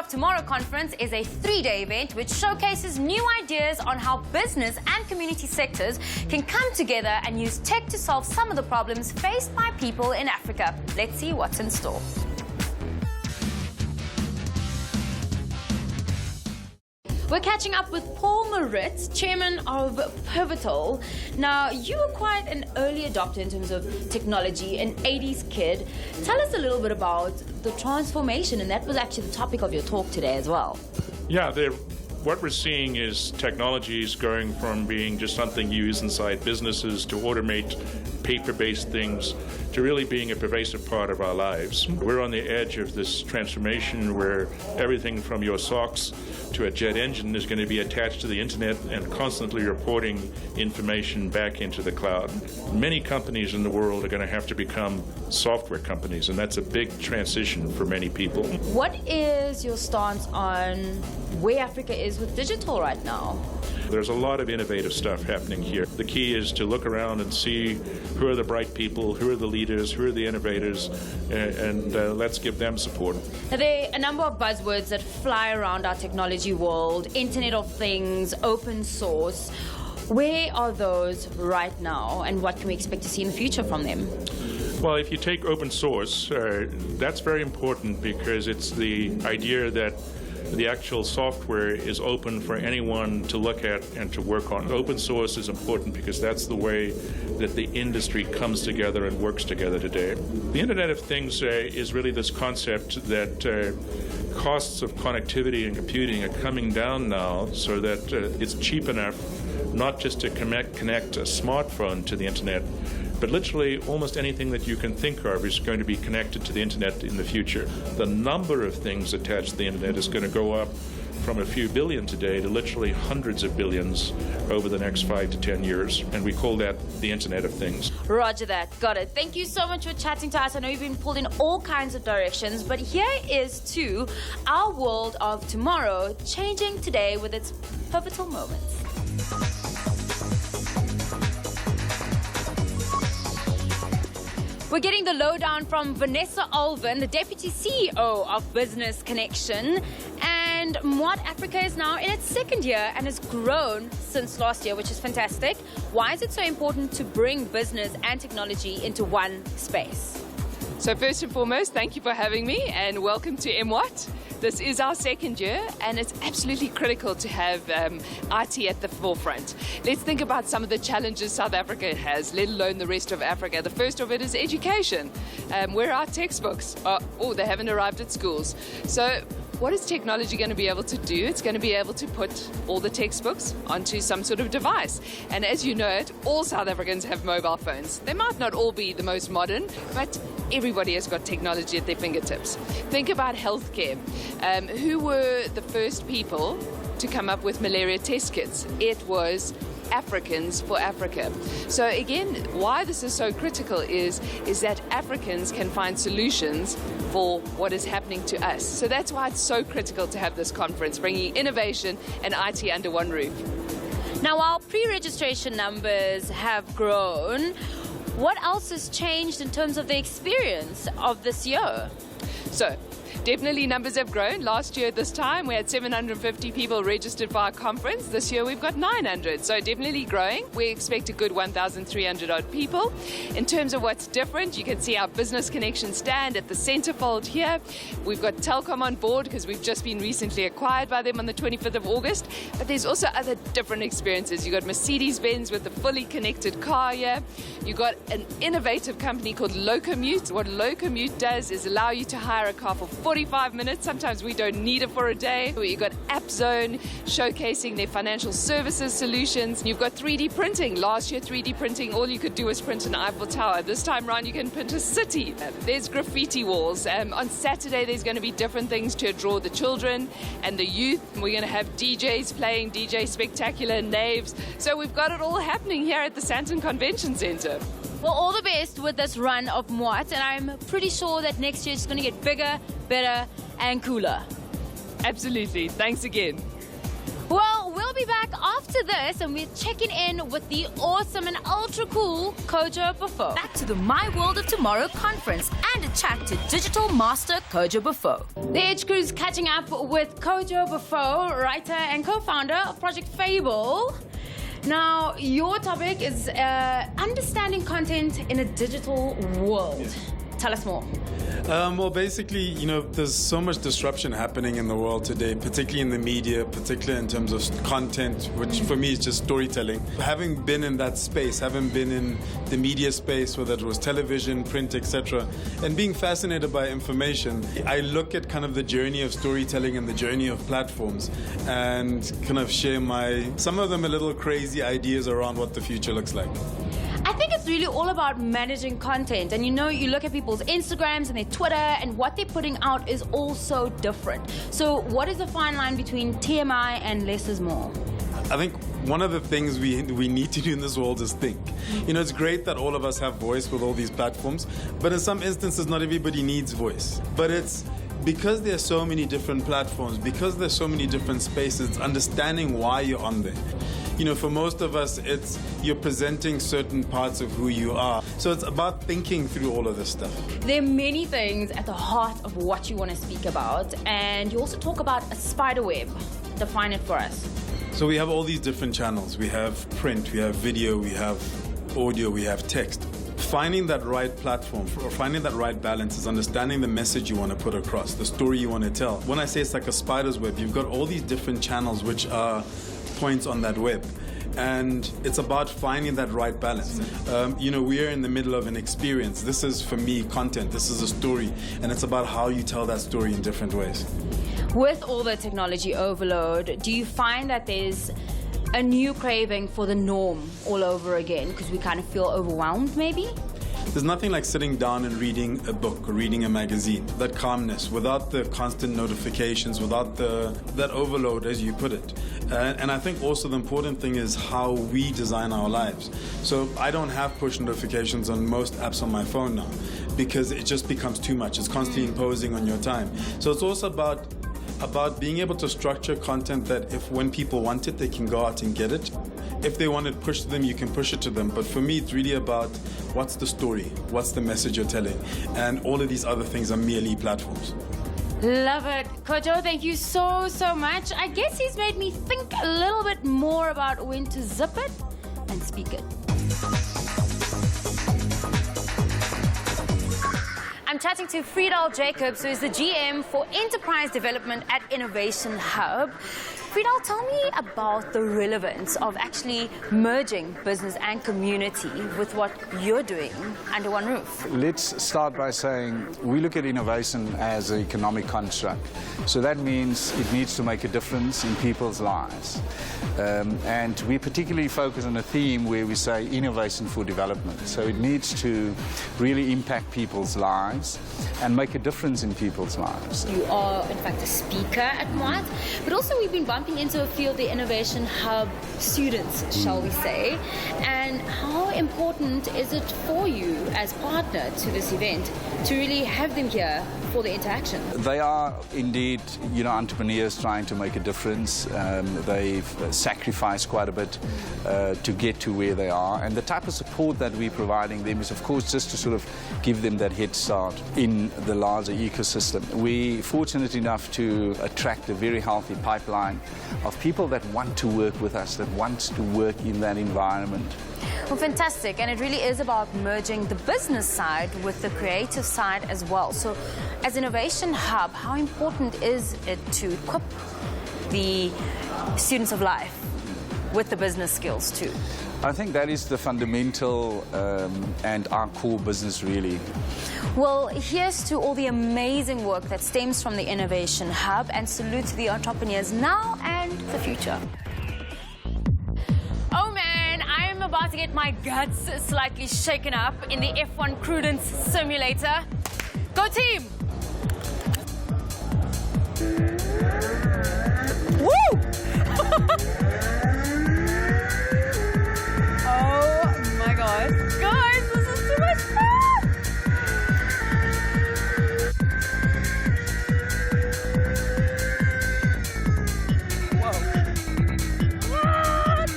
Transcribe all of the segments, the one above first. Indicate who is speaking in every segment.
Speaker 1: of Tomorrow conference is a 3-day event which showcases new ideas on how business and community sectors can come together and use tech to solve some of the problems faced by people in Africa. Let's see what's in store. We're catching up with Paul Moritz, chairman of Pivotal. Now, you were quite an early adopter in terms of technology, an 80s kid. Tell us a little bit about the transformation, and that was actually the topic of your talk today as well.
Speaker 2: Yeah, what we're seeing is technologies going from being just something you use inside businesses to automate paper-based things to really being a pervasive part of our lives. We're on the edge of this transformation where everything from your socks to a jet engine is going to be attached to the internet and constantly reporting information back into the cloud. Many companies in the world are going to have to become software companies, and that's a big transition for many people.
Speaker 1: What is your stance on where Africa is with digital right now?
Speaker 2: There's a lot of innovative stuff happening here. The key is to look around and see who are the bright people, who are the leaders, who are the innovators, and let's give them support.
Speaker 1: Now, there are a number of buzzwords that fly around our technology world: Internet of Things, open source. Where are those right now, and what can we expect to see in the future from them?
Speaker 2: Well, if you take open source, that's very important because it's the idea that the actual software is open for anyone to look at and to work on. Open source is important because that's the way that the industry comes together and works together today. The Internet of Things is really this concept that costs of connectivity and computing are coming down now so that it's cheap enough not just to connect a smartphone to the Internet, but literally almost anything that you can think of is going to be connected to the Internet in the future. The number of things attached to the Internet is going to go up from a few billion today to literally hundreds of billions over the next 5 to 10 years, and we call that the Internet of Things.
Speaker 1: Roger that. Got it. Thank you so much for chatting to us. I know you've been pulled in all kinds of directions, but here is to our world of tomorrow, changing today with its pivotal moments. We're getting the lowdown from Vanessa Alvin, the Deputy CEO of Business Connection. And Mwat Africa is now in its second year and has grown since last year, which is fantastic. Why is it so important to bring business and technology into one space?
Speaker 3: So first and foremost, thank you for having me and welcome to MWAT. This is our second year and it's absolutely critical to have IT at the forefront. Let's think about some of the challenges South Africa has, let alone the rest of Africa. The first of it is education. Where are textbooks? Oh, they haven't arrived at schools. So what is technology going to be able to do? It's going to be able to put all the textbooks onto some sort of device. And as you know it, all South Africans have mobile phones. They might not all be the most modern, but everybody has got technology at their fingertips. Think about healthcare. Who were the first people to come up with malaria test kits? It was Africans for Africa. So again, why this is so critical is that Africans can find solutions for what is happening to us. So that's why it's so critical to have this conference, bringing innovation and IT under one roof.
Speaker 1: Now, while pre-registration numbers have grown, what else has changed in terms of the experience of this year?
Speaker 3: So, definitely numbers have grown. Last year at this time we had 750 people registered for our conference. This year we've got 900, so definitely growing. We expect a good 1,300 odd people. In terms of what's different, you can see our Business Connection stand at the centerfold here. We've got Telkom on board because we've just been recently acquired by them on the 25th of August. But there's also other different experiences. You've got Mercedes-Benz with the fully connected car here. You've got an innovative company called Locommute. What Locommute does is allow you to hire a car for 45 minutes. Sometimes we don't need it for a day. You've got AppZone showcasing their financial services solutions. You've got 3D printing. Last year, 3D printing, all you could do was print an Eiffel Tower. This time around, you can print a city. There's graffiti walls. On Saturday, there's going to be different things to draw the children and the youth. We're going to have DJs playing, DJ Spectacular, Naves. So we've got it all happening here at the Sandton Convention Centre.
Speaker 1: Well, all the best with this run of Mwat, and I'm pretty sure that next year it's going to get bigger, better, and cooler.
Speaker 3: Absolutely. Thanks again.
Speaker 1: Well, we'll be back after after this, and we're checking in with the awesome and ultra cool Kojo Buffo.
Speaker 4: Back to the My World of Tomorrow conference and a chat to digital master Kojo Buffo.
Speaker 1: The Edge Crew's catching up with Kojo Buffo, writer and co-founder of Project Fable. Now, your topic is understanding content in a digital world.
Speaker 5: Yes.
Speaker 1: Tell us more.
Speaker 5: Well, basically, there's so much disruption happening in the world today, particularly in the media, particularly in terms of content, which for me is just storytelling. Having been in that space, having been in the media space, whether it was television, print, etc., and being fascinated by information, I look at kind of the journey of storytelling and the journey of platforms and kind of share some of them a little crazy ideas around what the future looks like.
Speaker 1: I think it's really all about managing content. And you look at people's Instagrams and their Twitter, and what they're putting out is also different. So what is the fine line between TMI and less is more?
Speaker 5: I think one of the things we need to do in this world is think. It's great that all of us have voice with all these platforms, but in some instances not everybody needs voice. But it's because there's so many different platforms, because there's so many different spaces, it's understanding why you're on there. For most of us, it's you're presenting certain parts of who you are. So it's about thinking through all of this stuff.
Speaker 1: There are many things at the heart of what you want to speak about, and you also talk about a spider web. Define it for us.
Speaker 5: So we have all these different channels. We have print, we have video, we have audio, we have text. Finding that right platform or finding that right balance is understanding the message you want to put across, the story you want to tell. When I say it's like a spider's web, you've got all these different channels which are points on that web. And it's about finding that right balance. We are in the middle of an experience. This is, for me, content. This is a story. And it's about how you tell that story in different ways.
Speaker 1: With all the technology overload, do you find that there's a new craving for the norm all over again because we kind of feel overwhelmed maybe?
Speaker 5: There's nothing like sitting down and reading a book or reading a magazine. That calmness, without the constant notifications, without that overload, as you put it. And I think also the important thing is how we design our lives. So I don't have push notifications on most apps on my phone now because it just becomes too much. It's constantly imposing on your time. So it's also about being able to structure content that when people want it, they can go out and get it. If they want it pushed to them, you can push it to them. But for me, it's really about what's the story, what's the message you're telling, and all of these other things are merely platforms.
Speaker 1: Love it. Kojo, thank you so much. I guess he's made me think a little bit more about when to zip it and speak it. I'm chatting to Friedel Jacobs, who is the GM for Enterprise Development at Innovation Hub. Friedel, tell me about the relevance of actually merging business and community with what you're doing under one roof.
Speaker 6: Let's start by saying we look at innovation as an economic construct. So that means it needs to make a difference in people's lives. And we particularly focus on a theme where we say innovation for development. So it needs to really impact people's lives and make a difference in people's lives.
Speaker 1: You are, in fact, a speaker at MWAT, but also we've been bumping into a few of the Innovation Hub students, shall we say, and how important is it for you as partner to this event to really have them here for the interaction?
Speaker 6: They are indeed, entrepreneurs trying to make a difference. They've sacrificed quite a bit to get to where they are, and the type of support that we're providing them is, of course, just to sort of give them that head start in the larger ecosystem. We're fortunate enough to attract a very healthy pipeline of people that want to work with us, that want to work in that environment.
Speaker 1: Well, fantastic. And it really is about merging the business side with the creative side as well. So as Innovation Hub, how important is it to equip the students of life with the business skills too?
Speaker 6: I think that is the fundamental and our core business, really.
Speaker 1: Well, here's to all the amazing work that stems from the Innovation Hub, and salute to the entrepreneurs now and the future. Oh man, I am about to get my guts slightly shaken up in the F1 Prudence Simulator. Go team! Woo! Oh my gosh. Guys, this is too much fun! Whoa. What?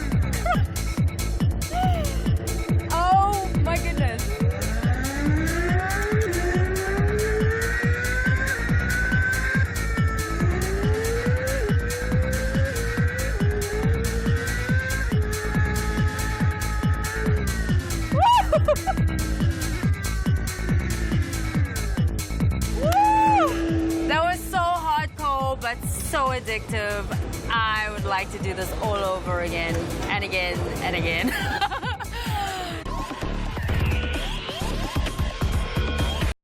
Speaker 7: but so addictive. I would like to do this all over again and again and again.